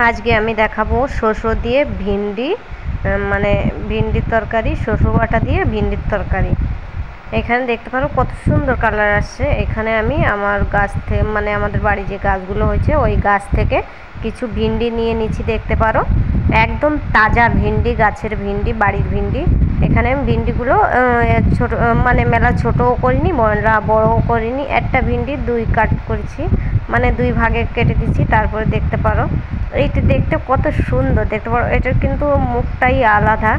আজকে আমি দেখাবো শসা দিয়ে ভিন্ডি মানে ভিন্ডির তরকারি, শসা বাটা দিয়ে ভিন্ডির তরকারি। এখানে দেখতে পারো কত সুন্দর কালার আসছে। এখানে আমি আমার গাছ থেকে মানে আমাদের বাড়ি যে গাছগুলো হয়েছে ওই গাছ থেকে কিছু ভিন্ডি নিয়ে নিচ্ছি। দেখতে পারো একদম তাজা ভিন্ডি, গাছের ভিন্ডি, বাড়ির ভিন্ডি। এখানে আমি ভিন্ডিগুলো ছোট মানে মেলা ছোটও করিনি, মেলা বড়ও করিনি। একটা ভিন্ডি দুই কাট করেছি, মানে দুই ভাগে কেটে দিচ্ছি। তারপরে দেখতে পারো এইটা দেখতে কত সুন্দর, দেখতে পারো এটার কিন্তু মুখটাই আলাদা,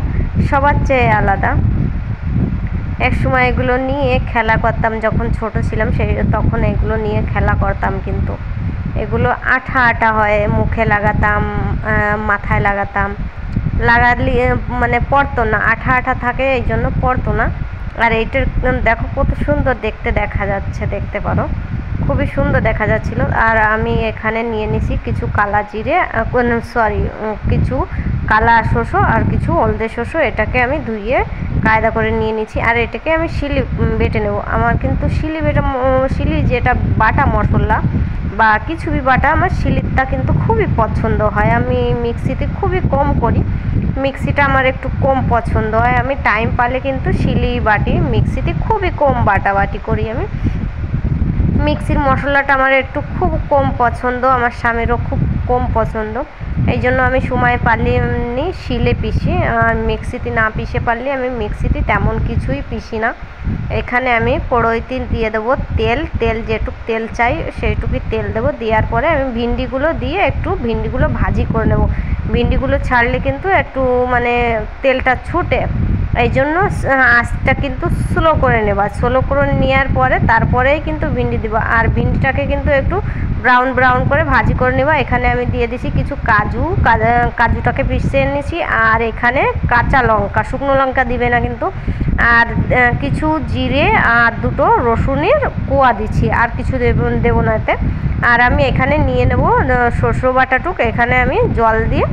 সবার চেয়ে আলাদা। এক সময় এগুলো নিয়ে খেলা করতাম, যখন ছোট ছিলাম তখন এগুলো নিয়ে খেলা করতাম। কিন্তু এগুলো আঠা আঠা হয়, মুখে লাগাতাম, মাথায় লাগাতাম, লাগালে মানে পড়তো না, আঠা আঠা থাকে এই জন্য পড়তো না। আর এইটার দেখো কত সুন্দর দেখতে দেখা যাচ্ছে, দেখতে পারো খুবই সুন্দর দেখা যাচ্ছিল। আর আমি এখানে নিয়ে নিছি কিছু কালা জিরে, কিছু কালা শসা আর কিছু হলদে শসা। এটাকে আমি ধুয়ে কায়দা করে নিয়ে নিচ্ছি। আর এটাকে আমি শিলি বেটে নেব। আমার কিন্তু শিলি যেটা বাটা মশলা বা কিছু বাটা, আমার শিলিটা কিন্তু খুবই পছন্দ হয়। আমি মিক্সিতে খুবই কম করি, মিক্সিটা আমার একটু কম পছন্দ হয়। আমি টাইম পালে কিন্তু শিলি বাটি, মিক্সিতে খুবই কম বাটাবাটি করি আমি। মিক্সির মশলাটা আমার একটু খুব কম পছন্দ, আমার স্বামীরও খুব কম পছন্দ। এই জন্য আমি সময় পারলে এমনি শিলে পিষি, আর মিক্সিতে না পিষে পারলে আমি মিক্সিতে তেমন কিছুই পিষি না। এখানে আমি কড়াইতে দিয়ে দেবো তেল, যেটুকু তেল চাই সেইটুকুই তেল দেবো। দেওয়ার পরে আমি ভিন্ডিগুলো দিয়ে একটু ভিন্ডিগুলো ভাজি করে নেব। ভিন্ডিগুলো ছাড়লে কিন্তু একটু মানে তেলটা ছুটে, এই জন্য আঁচটা কিন্তু স্লো করে নেবা। স্লো করে নেওয়ার পরে তারপরেই কিন্তু ভিন্ডি দেবো। আর ভিন্ডিটাকে কিন্তু একটু ব্রাউন করে ভাজি করে নেবা। এখানে আমি দিয়ে দিছি কিছু কাজুটাকে পিষে নিয়েছি। আর এখানে কাঁচা লঙ্কা, শুকনো লঙ্কা দিবে না কিন্তু। আর কিছু জিরে আর দুটো রসুনের কোয়া দিচ্ছি, আর কিছু দেবো না এতে। আর আমি এখানে নিয়ে নেব শসা বাটাটুক, এখানে আমি জল দিয়ে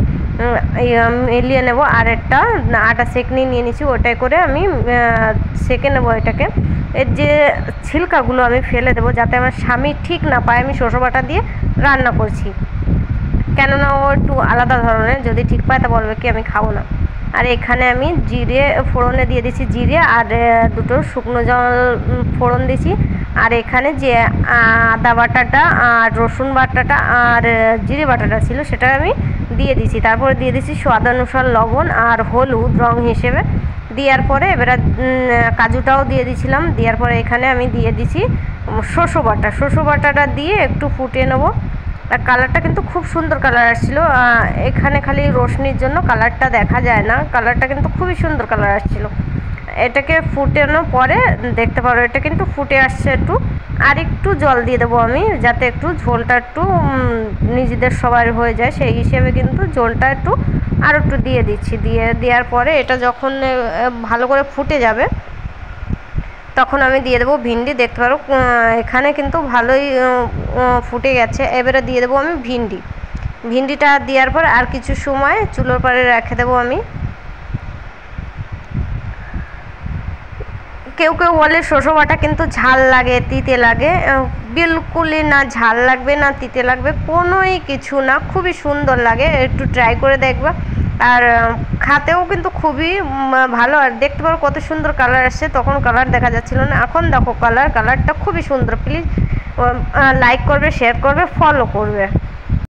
মিলিয়ে নেব। আর একটা আটা সেকনি নিয়ে নিচ্ছি, ওটাই করে আমি সেকে নেব এটাকে। এর যে ছিলকাগুলো আমি ফেলে দেবো, যাতে আমার স্বামী ঠিক না পায় আমি শসা বাটা দিয়ে রান্না করছি। কেননা ও একটু আলাদা ধরনের, যদি ঠিক পায় তা বলবে কি আমি খাবো না। আর এখানে আমি জিরে ফোড়নে দিয়ে দিচ্ছি, জিরে আর দুটো শুকনো জল ফোড়ন দিয়েছি। আর এখানে যে আদা বাটাটা আর রসুন বাটাটা আর জিরে বাটাটা ছিল সেটা আমি দিয়ে দিছি। তারপরে দিয়ে দিছি স্বাদ অনুসার লবণ আর হলুদ রং হিসেবে। দেওয়ার পরে এবারে কাজুটাও দিয়ে দিছিলাম। দেওয়ার পরে এখানে আমি দিয়ে দিছি শসা বাটাটা দিয়ে একটু ফুটিয়ে নেবো। আর কালারটা কিন্তু খুব সুন্দর কালার আসছিলো। এখানে খালি রোশনির জন্য কালারটা দেখা যায় না, কালারটা কিন্তু খুবই সুন্দর কালার আসছিলো। এটাকে ফুটানোর পরে দেখতে পারো এটা কিন্তু ফুটে আসছে একটু। আর একটু জল দিয়ে দেবো আমি, যাতে একটু ঝোলটা একটু নিজেদের সবার হয়ে যায়, সেই হিসেবে কিন্তু ঝোলটা একটু আর একটু দিয়ে দিচ্ছি। দেওয়ার পরে এটা যখন ভালো করে ফুটে যাবে তখন আমি দিয়ে দেবো ভিন্ডি। দেখতে পারো এখানে কিন্তু ভালোই ফুটে গেছে। এবারে দিয়ে দেবো আমি ভিন্ডিটা দেওয়ার পর আর কিছু সময় চুলোর পাড়ে রেখে দেবো আমি। কেউ বলে শসা বাটা কিন্তু ঝাল লাগে, তিতে লাগে। বিলকুলই না ঝাল লাগবে না তিতে লাগবে, কোনোই কিছু না, খুবই সুন্দর লাগে। একটু ট্রাই করে দেখবা। আর খাতেও কিন্তু খুবই ভালো। আর দেখতে পারো কত সুন্দর কালার আসছে, তখন কালার দেখা যাচ্ছিল না, এখন দেখো কালারটা খুবই সুন্দর। প্লিজ লাইক করবে, শেয়ার করবে, ফলো করবে।